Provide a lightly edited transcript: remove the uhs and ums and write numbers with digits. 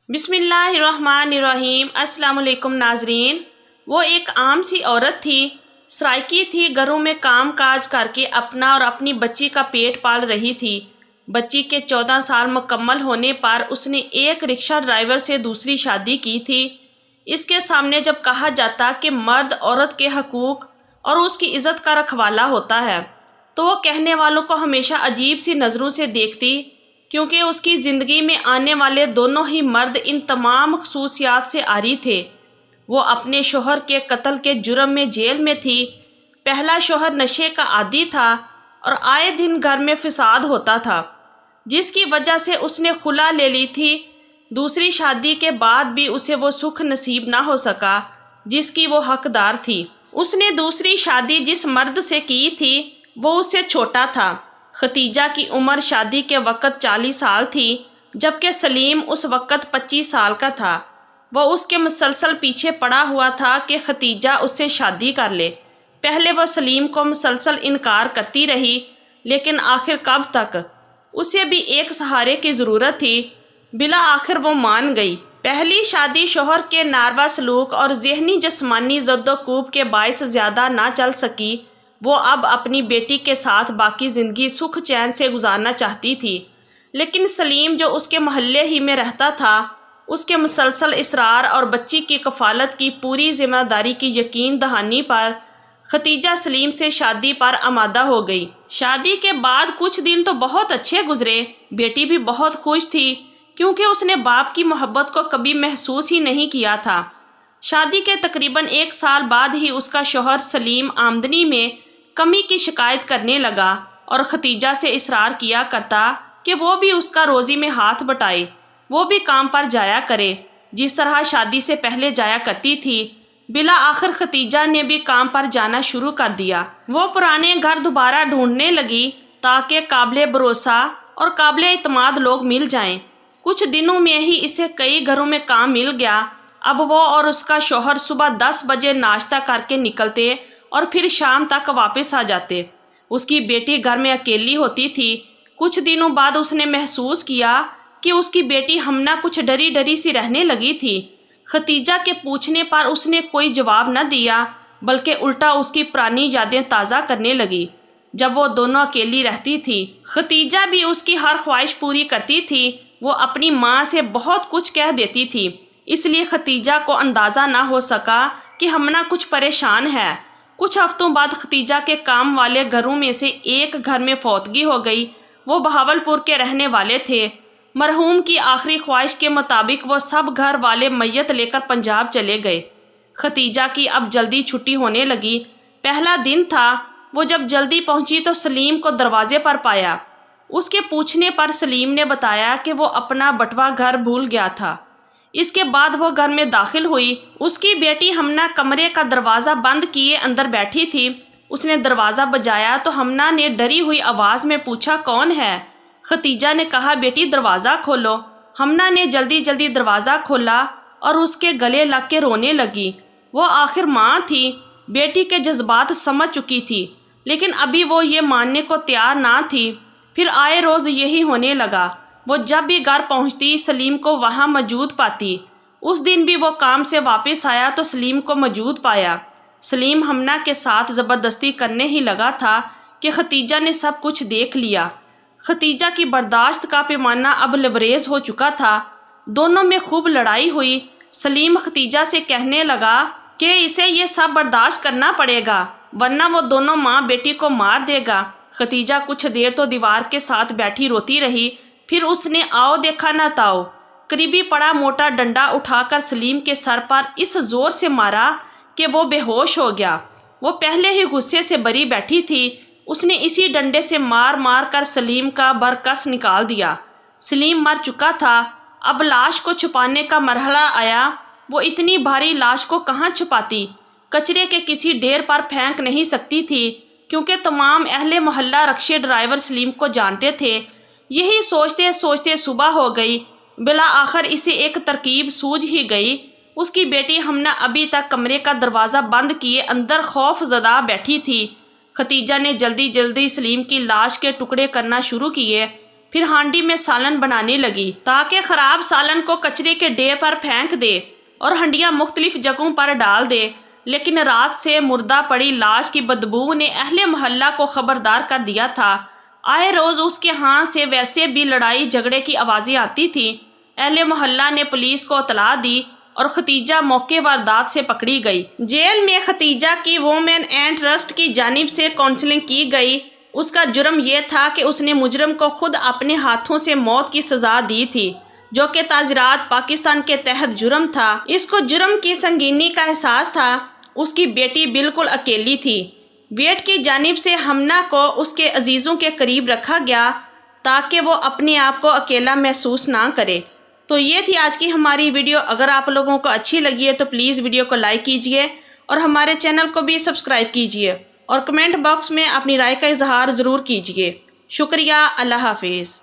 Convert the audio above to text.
بسم اللہ الرحمن الرحیم۔ السلام علیکم ناظرین۔ وہ ایک عام سی عورت تھی، سرائیکی تھی، گھروں میں کام کاج کر کے اپنا اور اپنی بچی کا پیٹ پال رہی تھی۔ بچی کے 14 سال مکمل ہونے پر اس نے ایک رکشہ ڈرائیور سے دوسری شادی کی تھی۔ اس کے سامنے جب کہا جاتا کہ مرد عورت کے حقوق اور اس کی عزت کا رکھوالا ہوتا ہے تو وہ کہنے والوں کو ہمیشہ عجیب سی نظروں سے دیکھتی، کیونکہ اس کی زندگی میں آنے والے دونوں ہی مرد ان تمام خصوصیات سے عاری تھے۔ وہ اپنے شوہر کے قتل کے جرم میں جیل میں تھی۔ پہلا شوہر نشے کا عادی تھا اور آئے دن گھر میں فساد ہوتا تھا، جس کی وجہ سے اس نے خلا لے لی تھی۔ دوسری شادی کے بعد بھی اسے وہ سکھ نصیب نہ ہو سکا جس کی وہ حقدار تھی۔ اس نے دوسری شادی جس مرد سے کی تھی وہ اس سے چھوٹا تھا۔ ختیجہ کی عمر شادی کے وقت 40 سال تھی، جبکہ سلیم اس وقت 25 سال کا تھا۔ وہ اس کے مسلسل پیچھے پڑا ہوا تھا کہ ختیجہ اس سے شادی کر لے۔ پہلے وہ سلیم کو مسلسل انکار کرتی رہی، لیکن آخر کب تک؟ اسے بھی ایک سہارے کی ضرورت تھی۔ بالآخر وہ مان گئی۔ پہلی شادی شوہر کے ناروا سلوک اور ذہنی جسمانی زد و کوب کے باعث زیادہ نہ چل سکی۔ وہ اب اپنی بیٹی کے ساتھ باقی زندگی سکھ چین سے گزارنا چاہتی تھی، لیکن سلیم جو اس کے محلے ہی میں رہتا تھا، اس کے مسلسل اصرار اور بچی کی کفالت کی پوری ذمہ داری کی یقین دہانی پر ختیجہ سلیم سے شادی پر آمادہ ہو گئی۔ شادی کے بعد کچھ دن تو بہت اچھے گزرے۔ بیٹی بھی بہت خوش تھی، کیونکہ اس نے باپ کی محبت کو کبھی محسوس ہی نہیں کیا تھا۔ شادی کے تقریباً 1 سال بعد ہی اس کا شوہر سلیم آمدنی میں کمی کی شکایت کرنے لگا اور ختیجہ سے اصرار کیا کرتا کہ وہ بھی اس کا روزی میں ہاتھ بٹائے، وہ بھی کام پر جایا کرے جس طرح شادی سے پہلے جایا کرتی تھی۔ بالآخر ختیجہ نے بھی کام پر جانا شروع کر دیا۔ وہ پرانے گھر دوبارہ ڈھونڈنے لگی تاکہ قابل بھروسہ اور قابل اعتماد لوگ مل جائیں۔ کچھ دنوں میں ہی اسے کئی گھروں میں کام مل گیا۔ اب وہ اور اس کا شوہر صبح 10 بجے ناشتہ کر کے نکلتے اور پھر شام تک واپس آ جاتے۔ اس کی بیٹی گھر میں اکیلی ہوتی تھی۔ کچھ دنوں بعد اس نے محسوس کیا کہ اس کی بیٹی ہمنہ کچھ ڈری ڈری سی رہنے لگی تھی۔ ختیجہ کے پوچھنے پر اس نے کوئی جواب نہ دیا، بلکہ الٹا اس کی پرانی یادیں تازہ کرنے لگی جب وہ دونوں اکیلی رہتی تھی۔ ختیجہ بھی اس کی ہر خواہش پوری کرتی تھی۔ وہ اپنی ماں سے بہت کچھ کہہ دیتی تھی، اس لیے ختیجہ کو اندازہ نہ ہو سکا کہ ہمنہ کچھ پریشان ہے۔ کچھ ہفتوں بعد ختیجہ کے کام والے گھروں میں سے ایک گھر میں فوتگی ہو گئی۔ وہ بہاولپور کے رہنے والے تھے۔ مرحوم کی آخری خواہش کے مطابق وہ سب گھر والے میت لے کر پنجاب چلے گئے۔ ختیجہ کی اب جلدی چھٹی ہونے لگی۔ پہلا دن تھا۔ وہ جب جلدی پہنچی تو سلیم کو دروازے پر پایا۔ اس کے پوچھنے پر سلیم نے بتایا کہ وہ اپنا بٹوا گھر بھول گیا تھا۔ اس کے بعد وہ گھر میں داخل ہوئی۔ اس کی بیٹی ہمنہ کمرے کا دروازہ بند کیے اندر بیٹھی تھی۔ اس نے دروازہ بجایا تو ہمنہ نے ڈری ہوئی آواز میں پوچھا، کون ہے؟ ختیجہ نے کہا، بیٹی دروازہ کھولو۔ ہمنہ نے جلدی جلدی دروازہ کھولا اور اس کے گلے لگ کے رونے لگی۔ وہ آخر ماں تھی، بیٹی کے جذبات سمجھ چکی تھی، لیکن ابھی وہ یہ ماننے کو تیار نہ تھی۔ پھر آئے روز یہی ہونے لگا۔ وہ جب بھی گھر پہنچتی سلیم کو وہاں موجود پاتی۔ اس دن بھی وہ کام سے واپس آیا تو سلیم کو موجود پایا۔ سلیم ہمنہ کے ساتھ زبردستی کرنے ہی لگا تھا کہ ختیجہ نے سب کچھ دیکھ لیا۔ ختیجہ کی برداشت کا پیمانہ اب لبریز ہو چکا تھا۔ دونوں میں خوب لڑائی ہوئی۔ سلیم ختیجہ سے کہنے لگا کہ اسے یہ سب برداشت کرنا پڑے گا، ورنہ وہ دونوں ماں بیٹی کو مار دے گا۔ ختیجہ کچھ دیر تو دیوار کے ساتھ بیٹھی روتی رہی، پھر اس نے آؤ دیکھا نہ تاؤ قریبی پڑا موٹا ڈنڈا اٹھا کر سلیم کے سر پر اس زور سے مارا کہ وہ بے ہوش ہو گیا۔ وہ پہلے ہی غصے سے بری بیٹھی تھی۔ اس نے اسی ڈنڈے سے مار مار کر سلیم کا برکس نکال دیا۔ سلیم مر چکا تھا۔ اب لاش کو چھپانے کا مرحلہ آیا۔ وہ اتنی بھاری لاش کو کہاں چھپاتی؟ کچرے کے کسی ڈھیر پر پھینک نہیں سکتی تھی، کیونکہ تمام اہل محلہ رکشے ڈرائیور سلیم کو جانتے تھے۔ یہی سوچتے سوچتے صبح ہو گئی۔ بالآخر اسے ایک ترکیب سوجھ ہی گئی۔ اس کی بیٹی ہمنہ ابھی تک کمرے کا دروازہ بند کیے اندر خوف زدہ بیٹھی تھی۔ ختیجہ نے جلدی جلدی سلیم کی لاش کے ٹکڑے کرنا شروع کیے پھر ہانڈی میں سالن بنانے لگی تاکہ خراب سالن کو کچرے کے ڈے پر پھینک دے اور ہنڈیاں مختلف جگہوں پر ڈال دے، لیکن رات سے مردہ پڑی لاش کی بدبو نے اہل محلہ کو خبردار کر دیا تھا۔ آئے روز اس کے ہاں سے ویسے بھی لڑائی جھگڑے کی آوازیں آتی تھیں۔ اہل محلہ نے پولیس کو اطلاع دی اور ختیجہ موقع واردات سے پکڑی گئی۔ جیل میں ختیجہ کی وومن اینڈ ٹرسٹ کی جانب سے کونسلنگ کی گئی۔ اس کا جرم یہ تھا کہ اس نے مجرم کو خود اپنے ہاتھوں سے موت کی سزا دی تھی، جو کہ تعزیرات پاکستان کے تحت جرم تھا۔ اس کو جرم کی سنگینی کا احساس تھا۔ اس کی بیٹی بالکل اکیلی تھی۔ ویٹ کی جانب سے ہمنا کو اس کے عزیزوں کے قریب رکھا گیا تاکہ وہ اپنے آپ کو اکیلا محسوس نہ کرے۔ تو یہ تھی آج کی ہماری ویڈیو۔ اگر آپ لوگوں کو اچھی لگی ہے تو پلیز ویڈیو کو لائک کیجئے اور ہمارے چینل کو بھی سبسکرائب کیجئے اور کمنٹ باکس میں اپنی رائے کا اظہار ضرور کیجئے۔ شکریہ۔ اللہ حافظ۔